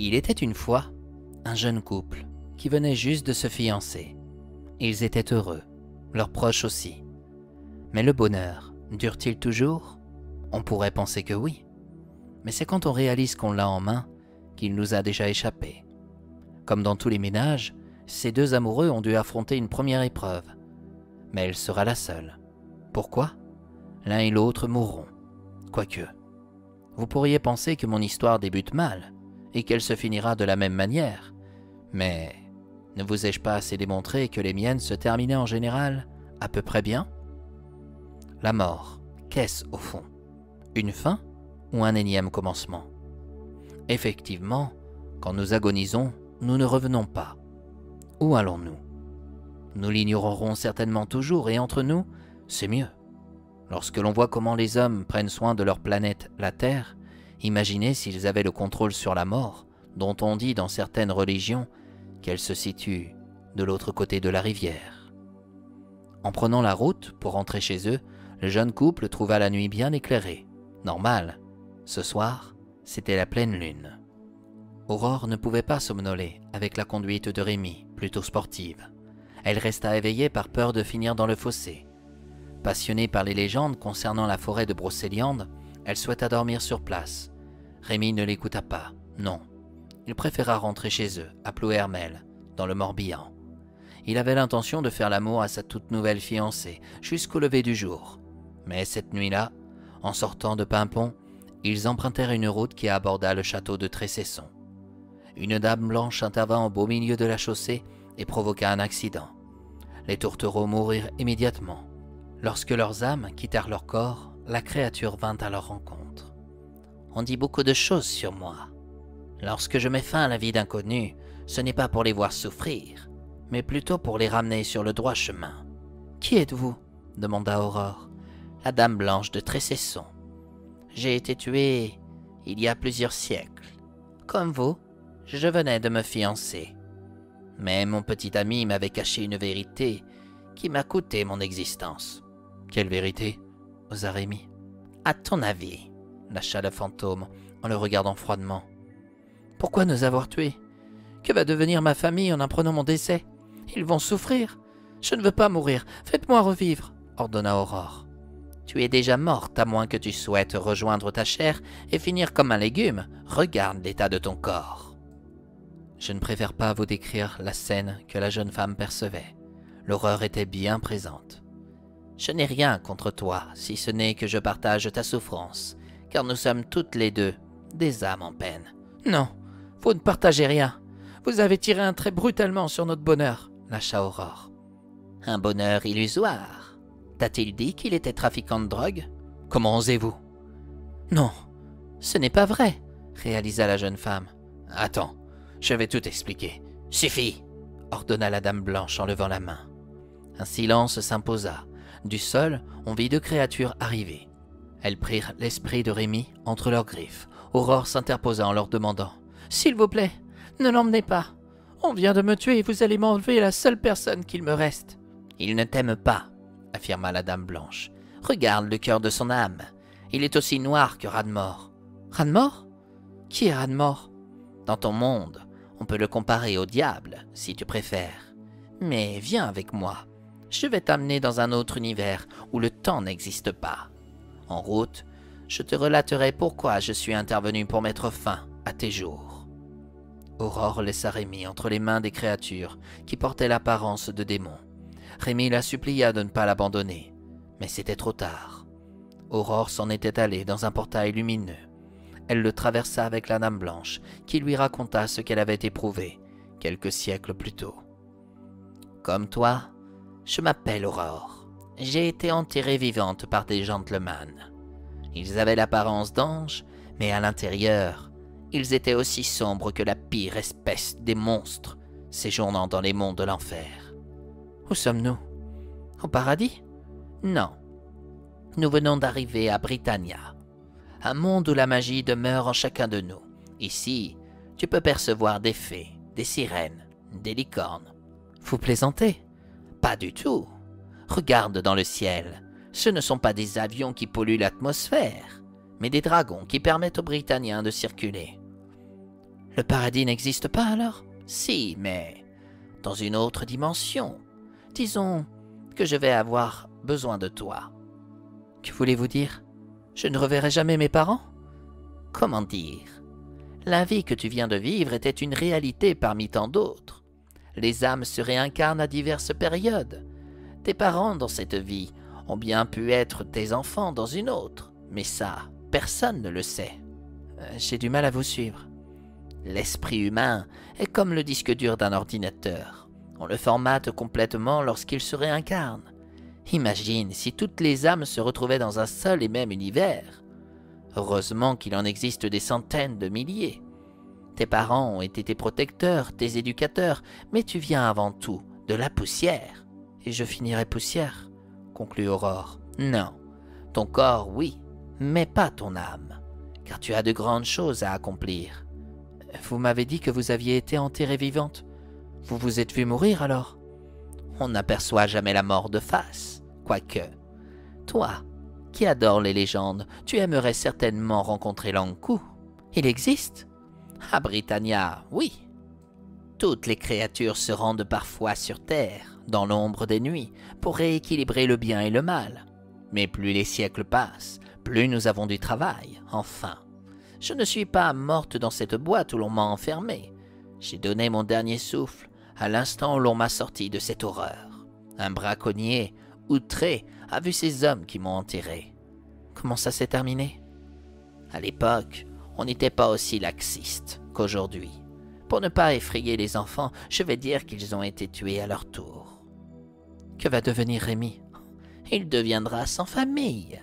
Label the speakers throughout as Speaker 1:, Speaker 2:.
Speaker 1: Il était une fois un jeune couple qui venait juste de se fiancer. Ils étaient heureux, leurs proches aussi. Mais le bonheur dure-t-il toujours? On pourrait penser que oui. Mais c'est quand on réalise qu'on l'a en main qu'il nous a déjà échappé. Comme dans tous les ménages, ces deux amoureux ont dû affronter une première épreuve. Mais elle sera la seule. Pourquoi? L'un et l'autre mourront. Quoique, vous pourriez penser que mon histoire débute mal et qu'elle se finira de la même manière. Mais ne vous ai-je pas assez démontré que les miennes se terminaient en général à peu près bien? La mort, qu'est-ce au fond? Une fin ou un énième commencement? Effectivement, quand nous agonisons, nous ne revenons pas. Où allons-nous? Nous l'ignorerons certainement toujours et entre nous, c'est mieux. Lorsque l'on voit comment les hommes prennent soin de leur planète, la Terre, imaginez s'ils avaient le contrôle sur la mort, dont on dit dans certaines religions qu'elle se situe de l'autre côté de la rivière. En prenant la route pour rentrer chez eux, le jeune couple trouva la nuit bien éclairée. Normal, ce soir, c'était la pleine lune. Aurore ne pouvait pas somnoler avec la conduite de Rémi, plutôt sportive. Elle resta éveillée par peur de finir dans le fossé. Passionnée par les légendes concernant la forêt de Brocéliande, elle souhaita dormir sur place. Rémi ne l'écouta pas, non. Il préféra rentrer chez eux, à Ploërmel, dans le Morbihan. Il avait l'intention de faire l'amour à sa toute nouvelle fiancée, jusqu'au lever du jour. Mais cette nuit-là, en sortant de Paimpont, ils empruntèrent une route qui aborda le château de Trécesson. Une dame blanche intervint au beau milieu de la chaussée et provoqua un accident. Les tourtereaux moururent immédiatement. Lorsque leurs âmes quittèrent leur corps, la créature vint à leur rencontre. On dit beaucoup de choses sur moi. Lorsque je mets fin à la vie d'inconnu, ce n'est pas pour les voir souffrir, mais plutôt pour les ramener sur le droit chemin. « Qui êtes-vous » demanda Aurore. « La dame blanche de Trécesson. J'ai été tuée il y a plusieurs siècles. Comme vous, je venais de me fiancer. Mais mon petit ami m'avait caché une vérité qui m'a coûté mon existence. » « Quelle vérité » osa Rémi. « À ton avis » lâcha le fantôme en le regardant froidement. « Pourquoi nous avoir tués? Que va devenir ma famille en apprenant mon décès? Ils vont souffrir. Je ne veux pas mourir. Faites-moi revivre » ordonna Aurore. « Tu es déjà morte à moins que tu souhaites rejoindre ta chair et finir comme un légume. Regarde l'état de ton corps. » Je ne préfère pas vous décrire la scène que la jeune femme percevait. L'horreur était bien présente. Je n'ai rien contre toi, si ce n'est que je partage ta souffrance, car nous sommes toutes les deux des âmes en peine. Non, vous ne partagez rien. Vous avez tiré un trait brutalement sur notre bonheur, lâcha Aurore. Un bonheur illusoire. T'a-t-il dit qu'il était trafiquant de drogue? Comment osez-vous? Non, ce n'est pas vrai, réalisa la jeune femme. Attends, je vais tout expliquer. Suffit, ordonna la dame blanche en levant la main. Un silence s'imposa. Du sol, on vit deux créatures arriver. Elles prirent l'esprit de Rémi entre leurs griffes. Aurore s'interposa en leur demandant « S'il vous plaît, ne l'emmenez pas. On vient de me tuer et vous allez m'enlever la seule personne qu'il me reste. »« Il ne t'aime pas, » affirma la dame blanche. « Regarde le cœur de son âme. Il est aussi noir que Radmor. »« Radmor? Qui est Radmor? »« Dans ton monde, on peut le comparer au diable, si tu préfères. Mais viens avec moi. Je vais t'amener dans un autre univers où le temps n'existe pas. En route, je te relaterai pourquoi je suis intervenu pour mettre fin à tes jours. » Aurore laissa Rémi entre les mains des créatures qui portaient l'apparence de démons. Rémi la supplia de ne pas l'abandonner, mais c'était trop tard. Aurore s'en était allée dans un portail lumineux. Elle le traversa avec la dame blanche, qui lui raconta ce qu'elle avait éprouvé quelques siècles plus tôt. « Comme toi, je m'appelle Aurore. J'ai été enterrée vivante par des gentlemen. Ils avaient l'apparence d'anges, mais à l'intérieur, ils étaient aussi sombres que la pire espèce des monstres séjournant dans les mondes de l'enfer. Où sommes-nous? Au paradis? Non. Nous venons d'arriver à Britannia, un monde où la magie demeure en chacun de nous. Ici, tu peux percevoir des fées, des sirènes, des licornes. Vous plaisantez? Pas du tout. Regarde dans le ciel. Ce ne sont pas des avions qui polluent l'atmosphère, mais des dragons qui permettent aux Britanniens de circuler. Le paradis n'existe pas alors? Si, mais dans une autre dimension. Disons que je vais avoir besoin de toi. Que voulez-vous dire? Je ne reverrai jamais mes parents? Comment dire? La vie que tu viens de vivre était une réalité parmi tant d'autres. Les âmes se réincarnent à diverses périodes. Tes parents dans cette vie ont bien pu être tes enfants dans une autre, mais ça, personne ne le sait. J'ai du mal à vous suivre. L'esprit humain est comme le disque dur d'un ordinateur. On le formate complètement lorsqu'il se réincarne. Imagine si toutes les âmes se retrouvaient dans un seul et même univers. Heureusement qu'il en existe des centaines de milliers. Tes parents ont été tes protecteurs, tes éducateurs, mais tu viens avant tout de la poussière. Et je finirai poussière, conclut Aurore. Non, ton corps, oui, mais pas ton âme, car tu as de grandes choses à accomplir. Vous m'avez dit que vous aviez été enterrée vivante. Vous vous êtes vu mourir alors? On n'aperçoit jamais la mort de face, quoique. Toi, qui adore les légendes, tu aimerais certainement rencontrer l'Ankou. Il existe? À Britannia, oui. Toutes les créatures se rendent parfois sur Terre, dans l'ombre des nuits, pour rééquilibrer le bien et le mal. Mais plus les siècles passent, plus nous avons du travail, enfin. Je ne suis pas morte dans cette boîte où l'on m'a enfermée. J'ai donné mon dernier souffle à l'instant où l'on m'a sorti de cette horreur. Un braconnier, outré, a vu ces hommes qui m'ont enterré. Comment ça s'est terminé? À l'époque, on n'était pas aussi laxiste qu'aujourd'hui. Pour ne pas effrayer les enfants, je vais dire qu'ils ont été tués à leur tour. Que va devenir Rémi? Il deviendra sans famille.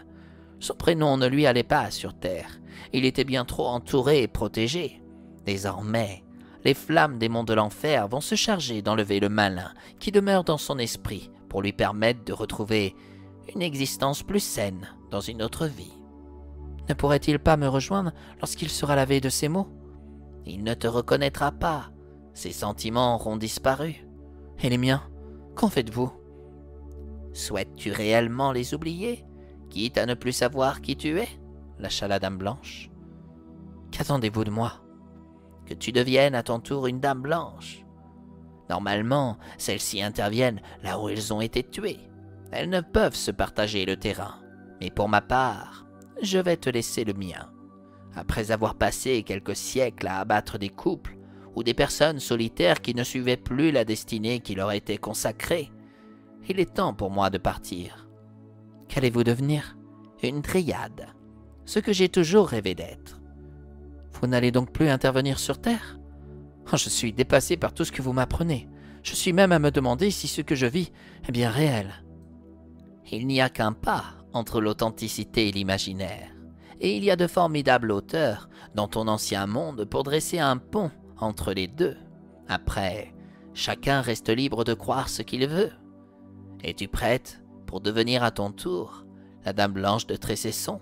Speaker 1: Son prénom ne lui allait pas sur Terre. Il était bien trop entouré et protégé. Désormais, les flammes des monts de l'enfer vont se charger d'enlever le malin qui demeure dans son esprit pour lui permettre de retrouver une existence plus saine dans une autre vie. Ne pourrait-il pas me rejoindre lorsqu'il sera lavé de ses maux? Il ne te reconnaîtra pas. Ses sentiments auront disparu. Et les miens? Qu'en faites-vous? Souhaites-tu réellement les oublier, quitte à ne plus savoir qui tu es? Lâcha la Dame Blanche. Qu'attendez-vous de moi? Que tu deviennes à ton tour une Dame Blanche. Normalement, celles-ci interviennent là où elles ont été tuées. Elles ne peuvent se partager le terrain. Mais pour ma part, je vais te laisser le mien. Après avoir passé quelques siècles à abattre des couples ou des personnes solitaires qui ne suivaient plus la destinée qui leur était consacrée, il est temps pour moi de partir. Qu'allez-vous devenir? Une dryade, ce que j'ai toujours rêvé d'être. Vous n'allez donc plus intervenir sur Terre? Oh, je suis dépassé par tout ce que vous m'apprenez. Je suis même à me demander si ce que je vis est bien réel. Il n'y a qu'un pas entre l'authenticité et l'imaginaire. Et il y a de formidables auteurs dans ton ancien monde pour dresser un pont entre les deux. Après, chacun reste libre de croire ce qu'il veut. Es-tu prête pour devenir à ton tour la Dame Blanche de Trécesson?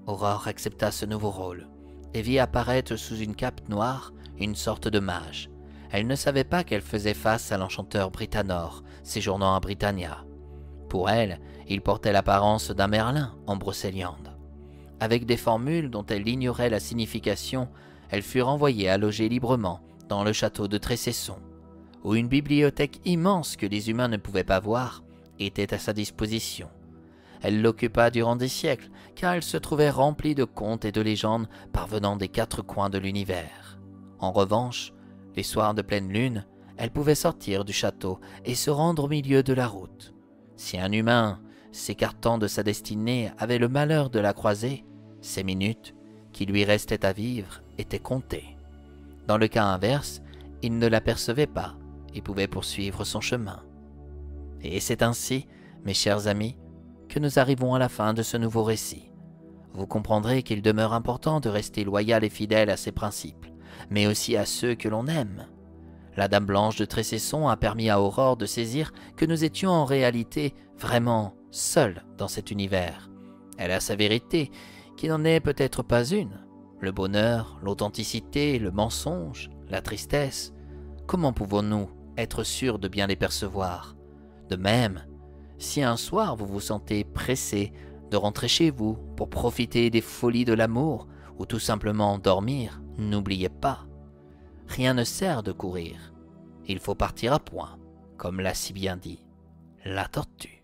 Speaker 1: Aurore accepta ce nouveau rôle et vit apparaître sous une cape noire une sorte de mage. Elle ne savait pas qu'elle faisait face à l'enchanteur Britannor, séjournant à Britannia. Pour elle, il portait l'apparence d'un Merlin en Brocéliande. Avec des formules dont elle ignorait la signification, elle fut renvoyée à loger librement dans le château de Trécesson, où une bibliothèque immense que les humains ne pouvaient pas voir était à sa disposition. Elle l'occupa durant des siècles, car elle se trouvait remplie de contes et de légendes parvenant des quatre coins de l'univers. En revanche, les soirs de pleine lune, elle pouvait sortir du château et se rendre au milieu de la route. Si un humain, s'écartant de sa destinée, avait le malheur de la croiser, ces minutes qui lui restaient à vivre étaient comptées. Dans le cas inverse, il ne l'apercevait pas et pouvait poursuivre son chemin. Et c'est ainsi, mes chers amis, que nous arrivons à la fin de ce nouveau récit. Vous comprendrez qu'il demeure important de rester loyal et fidèle à ses principes, mais aussi à ceux que l'on aime. La Dame Blanche de Trécesson a permis à Aurore de saisir que nous étions en réalité vraiment seuls dans cet univers. Elle a sa vérité, qui n'en est peut-être pas une. Le bonheur, l'authenticité, le mensonge, la tristesse. Comment pouvons-nous être sûrs de bien les percevoir? De même, si un soir vous vous sentez pressé de rentrer chez vous pour profiter des folies de l'amour ou tout simplement dormir, n'oubliez pas rien ne sert de courir. Il faut partir à point, comme l'a si bien dit la tortue.